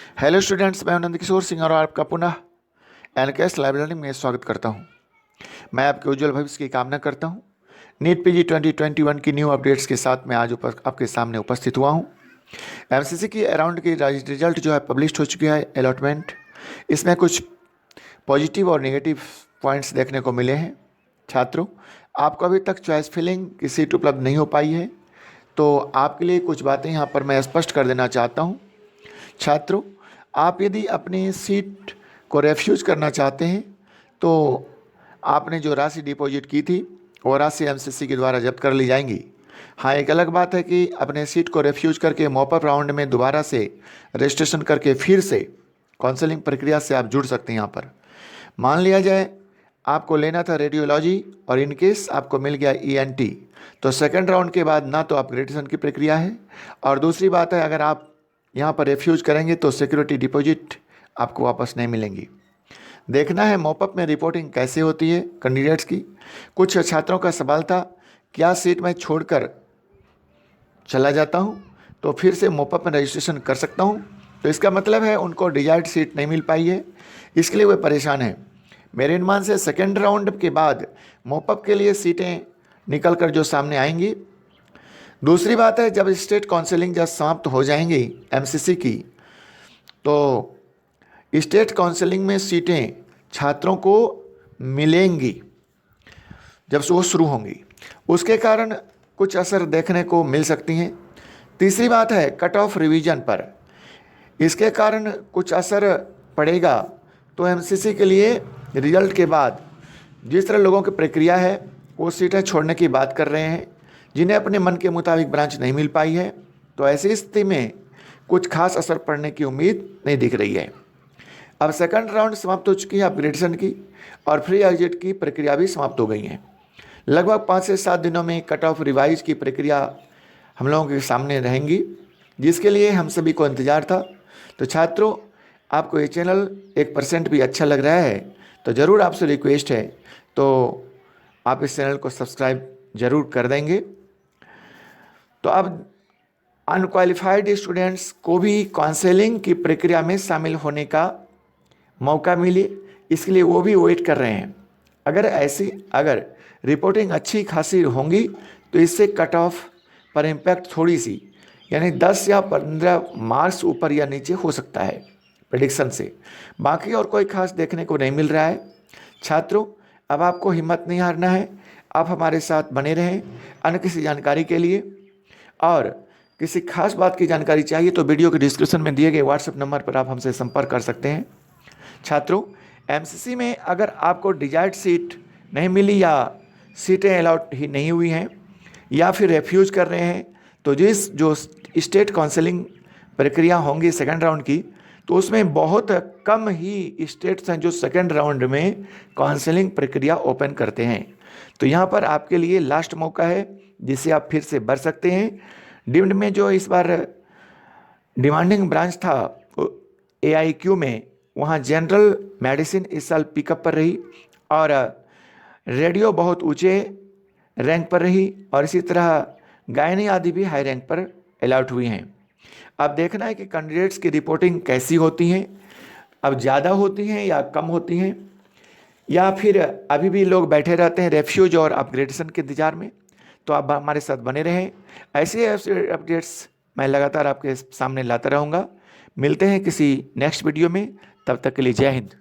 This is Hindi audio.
हेलो स्टूडेंट्स, मैं आनंद किशोर सिंह और आपका पुनः एनकेएस लाइव लर्निंग में स्वागत करता हूं। मैं आपके उज्जवल भविष्य की कामना करता हूं। नीट पीजी 2021 की न्यू अपडेट्स के साथ मैं आज आपके सामने उपस्थित हुआ हूं। एमसीसी की अराउंड की रिजल्ट जो है पब्लिश हो चुकी है, अलॉटमेंट। इसमें कुछ पॉजिटिव और नेगेटिव पॉइंट्स देखने को मिले हैं। छात्रों, आपको अभी तक चॉइस फिलिंग की सीट उपलब्ध नहीं हो पाई है, तो आपके लिए कुछ बातें यहाँ पर मैं स्पष्ट कर देना चाहता हूँ। छात्रों, आप यदि अपनी सीट को रेफ्यूज करना चाहते हैं तो आपने जो राशि डिपॉजिट की थी वो राशि एमसीसी के द्वारा जब्त कर ली जाएंगी। हाँ, एक अलग बात है कि अपने सीट को रेफ्यूज करके मॉपअप राउंड में दोबारा से रजिस्ट्रेशन करके फिर से काउंसलिंग प्रक्रिया से आप जुड़ सकते हैं। यहाँ पर मान लिया जाए आपको लेना था रेडियोलॉजी और इनकेस आपको मिल गया ईएनटी, तो सेकंड राउंड के बाद ना तो अपग्रेडेशन की प्रक्रिया है, और दूसरी बात है अगर आप यहाँ पर रेफ्यूज करेंगे तो सिक्योरिटी डिपॉजिट आपको वापस नहीं मिलेंगी। देखना है मॉपअप में रिपोर्टिंग कैसे होती है कैंडिडेट्स की। कुछ छात्रों का सवाल था, क्या सीट मैं छोड़कर चला जाता हूँ तो फिर से मॉपअप में रजिस्ट्रेशन कर सकता हूँ? तो इसका मतलब है उनको डिजायर्ड सीट नहीं मिल पाई है, इसके लिए वे परेशान हैं। मेरे अनुमान से सेकेंड राउंड के बाद मॉपअप के लिए सीटें निकल कर जो सामने आएंगी। दूसरी बात है, जब स्टेट काउंसलिंग जब समाप्त हो जाएंगी एमसीसी की, तो स्टेट काउंसलिंग में सीटें छात्रों को मिलेंगी जब वो शुरू होंगी, उसके कारण कुछ असर देखने को मिल सकती हैं। तीसरी बात है कट ऑफ रिवीजन पर, इसके कारण कुछ असर पड़ेगा। तो एमसीसी के लिए रिजल्ट के बाद जिस तरह लोगों की प्रक्रिया है वो सीटें छोड़ने की बात कर रहे हैं जिन्हें अपने मन के मुताबिक ब्रांच नहीं मिल पाई है, तो ऐसी स्थिति में कुछ खास असर पड़ने की उम्मीद नहीं दिख रही है। अब सेकंड राउंड समाप्त हो चुकी है अपग्रेडेशन की, और फ्री एग्जिट की प्रक्रिया भी समाप्त हो गई है। लगभग 5 से 7 दिनों में कट ऑफ रिवाइज की प्रक्रिया हम लोगों के सामने रहेंगी, जिसके लिए हम सभी को इंतज़ार था। तो छात्रों, आपको ये चैनल 1% भी अच्छा लग रहा है तो ज़रूर आपसे रिक्वेस्ट है, तो आप इस चैनल को सब्सक्राइब ज़रूर कर देंगे। तो अब अनक्वालिफाइड स्टूडेंट्स को भी काउंसलिंग की प्रक्रिया में शामिल होने का मौका मिले, इसके लिए वो भी वेट कर रहे हैं। अगर रिपोर्टिंग अच्छी खासी होंगी तो इससे कट ऑफ पर इम्पैक्ट थोड़ी सी, यानी 10 या 15 मार्क्स ऊपर या नीचे हो सकता है प्रेडिक्शन से। बाकी और कोई खास देखने को नहीं मिल रहा है। छात्रों, अब आपको हिम्मत नहीं हारना है, आप हमारे साथ बने रहें। अन्य किसी जानकारी के लिए और किसी खास बात की जानकारी चाहिए तो वीडियो के डिस्क्रिप्शन में दिए गए व्हाट्सएप नंबर पर आप हमसे संपर्क कर सकते हैं। छात्रों, एमसीसी में अगर आपको डिजायर्ड सीट नहीं मिली या सीटें अलाउट ही नहीं हुई हैं या फिर रेफ्यूज कर रहे हैं, तो जो स्टेट काउंसलिंग प्रक्रिया होंगी सेकंड राउंड की, तो उसमें बहुत कम ही स्टेट्स हैं जो सेकंड राउंड में काउंसलिंग प्रक्रिया ओपन करते हैं। तो यहाँ पर आपके लिए लास्ट मौका है जिसे आप फिर से भर सकते हैं। डीम्ड में जो इस बार डिमांडिंग ब्रांच था AIQ में, वहाँ जनरल मेडिसिन इस साल पिकअप पर रही और रेडियो बहुत ऊंचे रैंक पर रही, और इसी तरह गायनी आदि भी हाई रैंक पर अलॉट हुई हैं। अब देखना है कि कैंडिडेट्स की रिपोर्टिंग कैसी होती हैं, अब ज़्यादा होती हैं या कम होती हैं, या फिर अभी भी लोग बैठे रहते हैं रेफ्यूज और अपग्रेडेशन के इंतजार में। तो आप हमारे साथ बने रहें, ऐसे अपडेट्स मैं लगातार आपके सामने लाता रहूँगा। मिलते हैं किसी नेक्स्ट वीडियो में, तब तक के लिए जय हिंद।